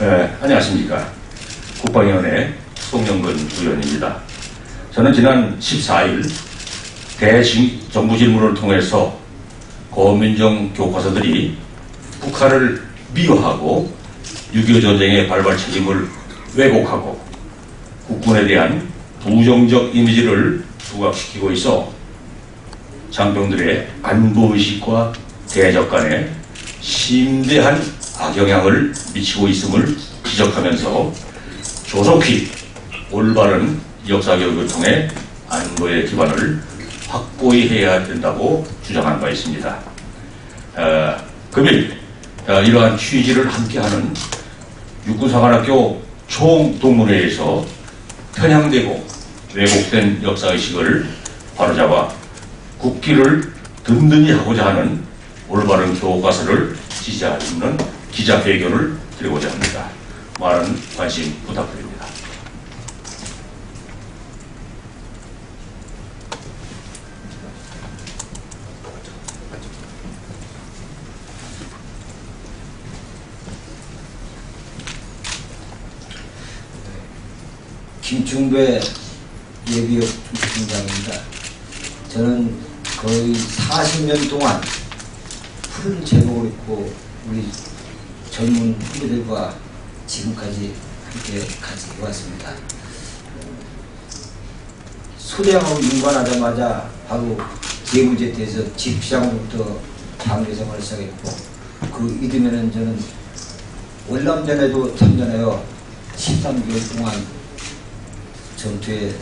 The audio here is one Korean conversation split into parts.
네, 안녕하십니까. 국방위원회 송영근 의원입니다. 저는 지난 14일 대정부 질문을 통해서 고민정 교과서들이 북한을 미화하고 6.25 전쟁의 발발 책임을 왜곡하고 국군에 대한 부정적 이미지를 부각시키고 있어 장병들의 안보의식과 대적 간에 심대한 악영향을 미치고 있음을 지적하면서 조속히 올바른 역사교육을 통해 안보의 기반을 확고히 해야 된다고 주장한 바 있습니다. 금일 이러한 취지를 함께하는 육군사관학교 총동문회에서 편향되고 왜곡된 역사의식을 바로잡아 국기를 든든히 하고자 하는 올바른 교과서를 지지하는 기자회견을 드리고자 합니다. 많은 관심 부탁드립니다. 김충배 예비역 중장입니다. 저는 거의 40년 동안 푸른 제복을 입고 우리 젊은 후배들과 지금까지 함께 같이 해왔습니다. 소대장하고 인관하자마자 바로 계무제트에서 집시장으로부터 장교 생활을 시작했고, 그 이듬해는 저는 월남전에도 참전하여 13개월 동안 전투에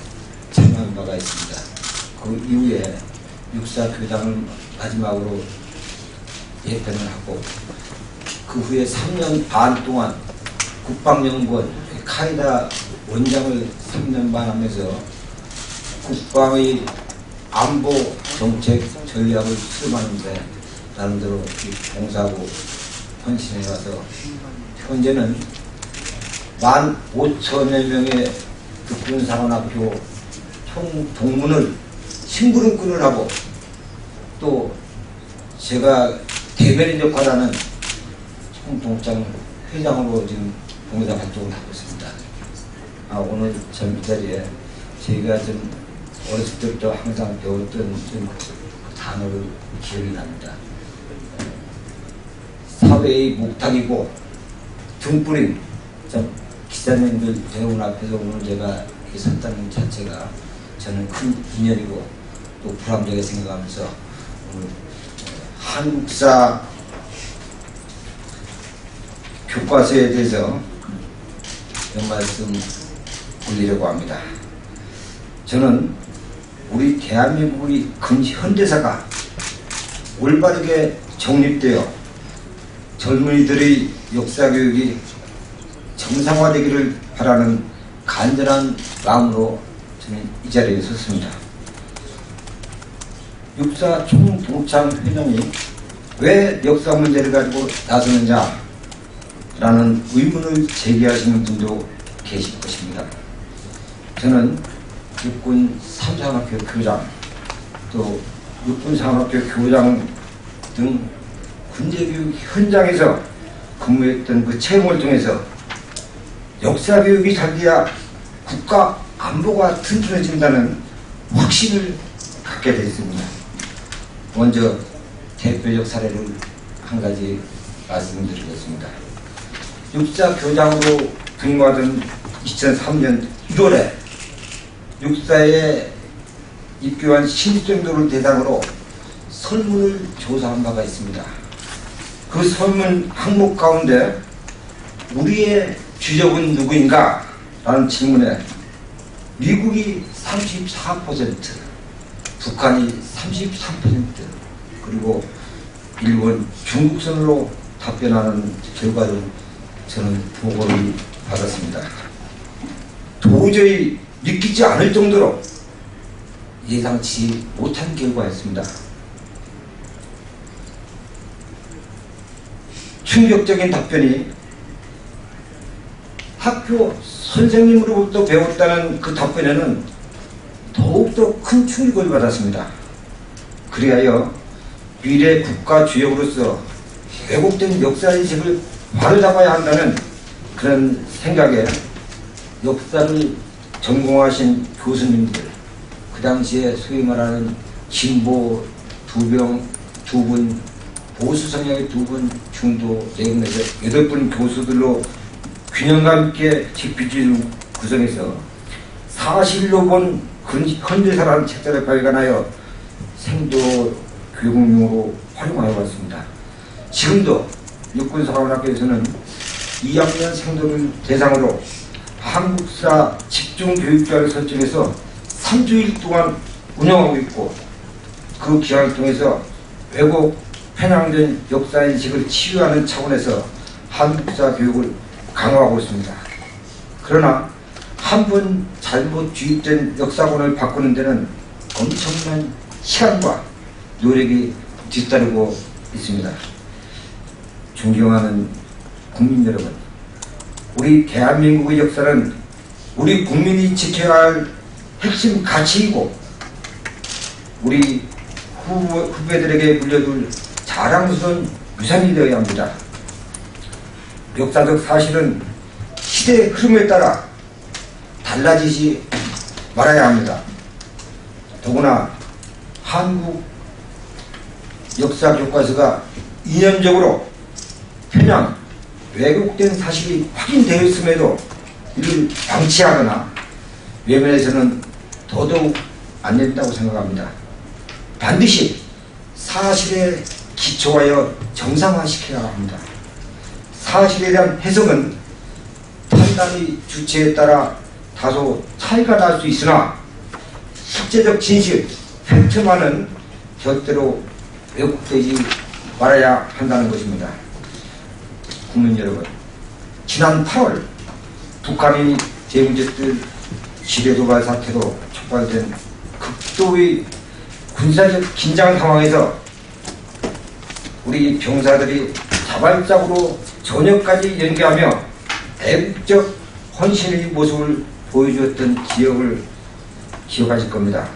참여한 바가 있습니다. 그 이후에 육사교장을 마지막으로 예편을 하고, 그 후에 3년 반 동안 국방연구원 카이다 원장을 3년 반 하면서 국방의 안보 정책 전략을 수립하는데 나름대로 봉사하고 헌신해와서 현재는 15,000여 명의 육군사관학교 총동문을 심부름꾼을 하고, 또 제가 대변인 역할하는 총동장 회장으로 지금 봉사 활동을 하고 있습니다. 오늘 이 자리에 저희가 좀 어렸을 때부터 항상 배웠던 좀 단어를 기억이 납니다. 사회의 목탁이고 등불임. 기자님들 대원 앞에서 오늘 제가 섰다는 자체가 저는 큰 인연이고 또 불합리하게 생각하면서 오늘 한국사 교과서에 대해서 몇 말씀 올리려고 합니다. 저는 우리 대한민국의 근현대사가 올바르게 정립되어 젊은이들의 역사교육이 정상화되기를 바라는 간절한 마음으로 저는 이 자리에 섰습니다. 육사 총동창 회장이 왜 역사 문제를 가지고 나서느냐 라는 의문을 제기하시는 분도 계실 것입니다. 저는 육군 3사관학교 교장, 또 육군 사관학교 교장 등 군대교육 현장에서 근무했던 그 체험을 통해서 역사교육이 잘 돼야 국가 안보가 튼튼해진다는 확신을 갖게 됐습니다. 먼저 대표적 사례를 한 가지 말씀드리겠습니다. 육사교장으로 근무하던 2003년 1월에 육사에 입교한 신입생들을 대상으로 설문을 조사한 바가 있습니다. 그 설문 항목 가운데 우리의 주적은 누구인가? 라는 질문에 미국이 34%, 북한이 33%, 그리고 일본, 중국 순으로 답변하는 결과를 저는 보고를 받았습니다. 도저히 믿기지 않을 정도로 예상치 못한 결과였습니다. 충격적인 답변이 학교 선생님으로부터 배웠다는 그 답변에는 더욱더 큰 충격을 받았습니다. 그리하여 미래 국가 주역으로서 왜곡된 역사인식을 바로잡아야 한다는 그런 생각에 역사를 전공하신 교수님들, 그 당시에 소위 말하는 진보 두 분, 보수 성향의 2분, 중도 4분에서 8분 교수들로 균형감 있게 집필지를 구성해서 사실로 본 현대사라는 책자를 발간하여 생도 교육용으로 활용하여 왔습니다. 지금도 육군사관학교에서는 2학년 생도를 대상으로 한국사 집중교육자를 설정해서 3주일 동안 운영하고 있고, 그 기간을 통해서 왜곡, 편향된 역사인식을 치유하는 차원에서 한국사 교육을 강화하고 있습니다. 그러나 한 번 잘못 주입된 역사관을 바꾸는 데는 엄청난 시간과 노력이 뒤따르고 있습니다. 존경하는 국민 여러분, 우리 대한민국의 역사는 우리 국민이 지켜야 할 핵심 가치이고 우리 후배들에게 물려줄 자랑스러운 유산이 되어야 합니다. 역사적 사실은 시대의 흐름에 따라 달라지지 말아야 합니다. 더구나 한국 역사 교과서가 이념적으로 편향, 왜곡된 사실이 확인되었음에도 이를 방치하거나 외면해서는 더더욱 안 된다고 생각합니다. 반드시 사실에 기초하여 정상화시켜야 합니다. 사실에 대한 해석은 판단의 주체에 따라 다소 차이가 날 수 있으나 실제적 진실, 팩트만은 절대로 왜곡되지 말아야 한다는 것입니다. 국민 여러분, 지난 8월 북한이 제공제들 지뢰도발 사태로 촉발된 극도의 군사적 긴장 상황에서 우리 병사들이 자발적으로 전역까지 연기하며 애국적 헌신의 모습을 보여주었던 기억을 기억하실 겁니다.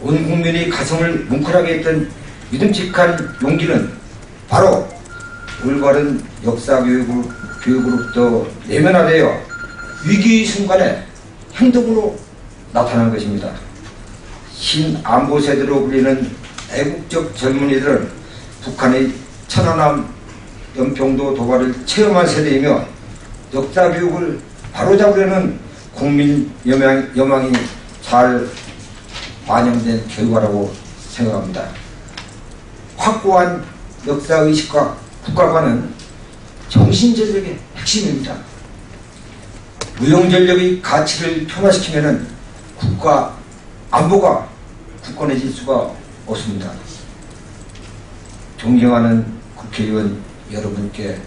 온 국민이 가슴을 뭉클하게 했던 믿음직한 용기는 바로 올바른 역사 교육으로부터 내면화되어 위기의 순간에 행동으로 나타난 것입니다. 신안보 세대로 불리는 애국적 젊은이들은 북한의 천안함 연평도 도발을 체험한 세대이며 역사 교육을 바로잡으려는 국민 여망이 잘 반영된 결과라고 생각합니다. 확고한 역사의식과 국가관은 정신전력의 핵심입니다. 무용전력의 가치를 표마시키면 국가 안보가 굳건해질 수가 없습니다. 존경하는 국회의원 여러분께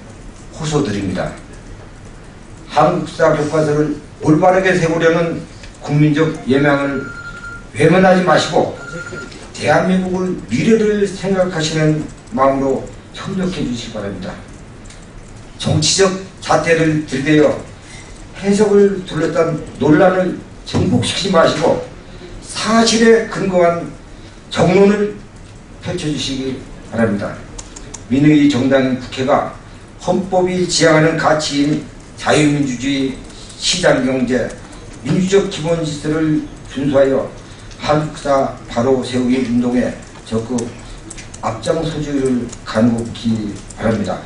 호소드립니다. 한국사 교과서를 올바르게 세우려는 국민적 예명을 외면하지 마시고 대한민국의 미래를 생각하시는 마음으로 협력해 주시기 바랍니다. 정치적 잣대를 들대어 해석을 둘렀던 논란을 정복시키지 마시고 사실에 근거한 정론을 펼쳐주시기 바랍니다. 민의의 정당인 국회가 헌법이 지향하는 가치인 자유민주주의, 시장경제, 민주적 기본질서를 준수하여 한국사 바로 세우기 운동에 적극 앞장서주기를 간곡히 바랍니다.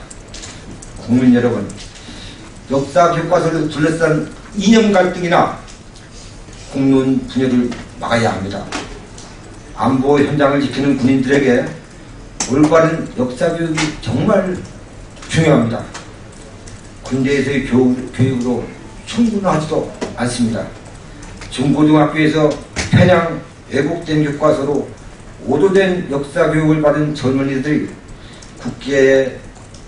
국민 여러분, 역사 교과서를 둘러싼 이념 갈등이나 공론 분열을 막아야 합니다. 안보 현장을 지키는 군인들에게 올바른 역사 교육이 정말 중요합니다. 군대에서의 교육으로 충분하지도 않습니다. 중고등학교에서 편향 왜곡된 교과서로 오도된 역사 교육을 받은 젊은이들이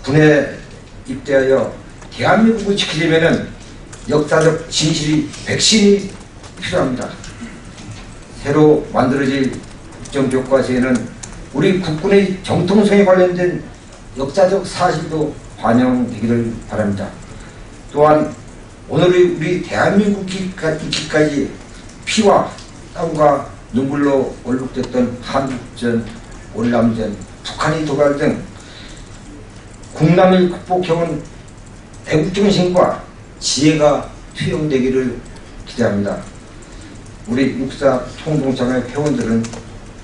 군에 입대하여 대한민국을 지키려면 역사적 진실이 백신이 필요합니다. 새로 만들어질 국정교과서에는 우리 국군의 정통성에 관련된 역사적 사실도 반영되기를 바랍니다. 또한 오늘의 우리 대한민국이 있기까지 피와 땀과 눈물로 얼룩됐던 한국전, 월남전, 북한의 도발 등 국난을 극복해온 애국정신과 지혜가 투영되기를 기대합니다. 우리 육사 총동창회 회원들은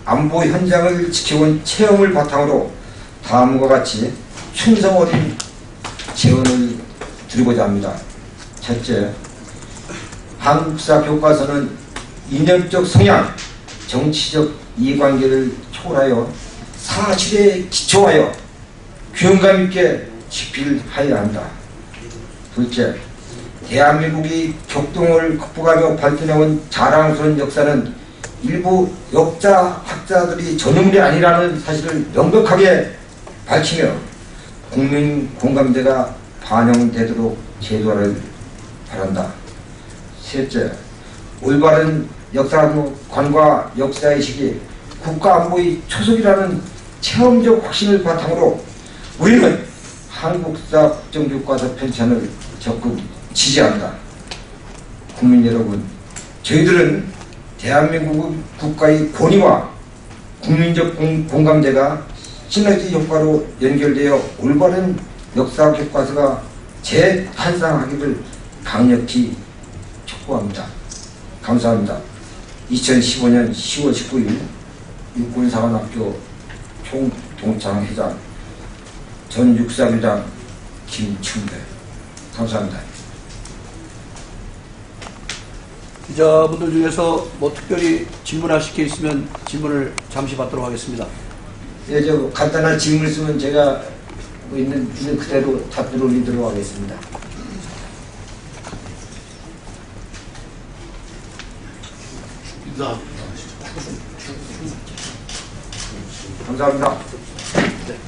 안보 현장을 지켜온 체험을 바탕으로 다음과 같이 충성 어린 제언을 드리고자 합니다. 첫째, 한국사 교과서는 이념적 성향, 정치적 이해관계를 초월하여 사실에 기초하여 균감 있게 집필하여야 한다. 둘째, 대한민국이 격동을 극복하며 발전해온 자랑스러운 역사는 일부 역사학자들이 전유물이 아니라는 사실을 명백하게 밝히며 국민 공감대가 반영되도록 제도하를 바란다. 셋째, 올바른 역사관과 역사의식이 국가안보의 초석이라는 체험적 확신을 바탕으로 우리는 한국사 국정교과서 편찬을 적극 지지한다. 국민 여러분, 저희들은 대한민국 국가의 권위와 국민적 공감대가 시너지 효과로 연결되어 올바른 역사 교과서가 재탄생하기를 강력히 촉구합니다. 감사합니다. 2015년 10월 19일 육군사관학교 총동창회장 전 육사교장 김충배. 감사합니다. 기자분들 중에서 뭐 특별히 질문하실 게 있으면 질문을 잠시 받도록 하겠습니다. 예, 저 간단한 질문 있으면 제가 있는 그대로 답변을 올리도록 하겠습니다. 감사합니다. 네.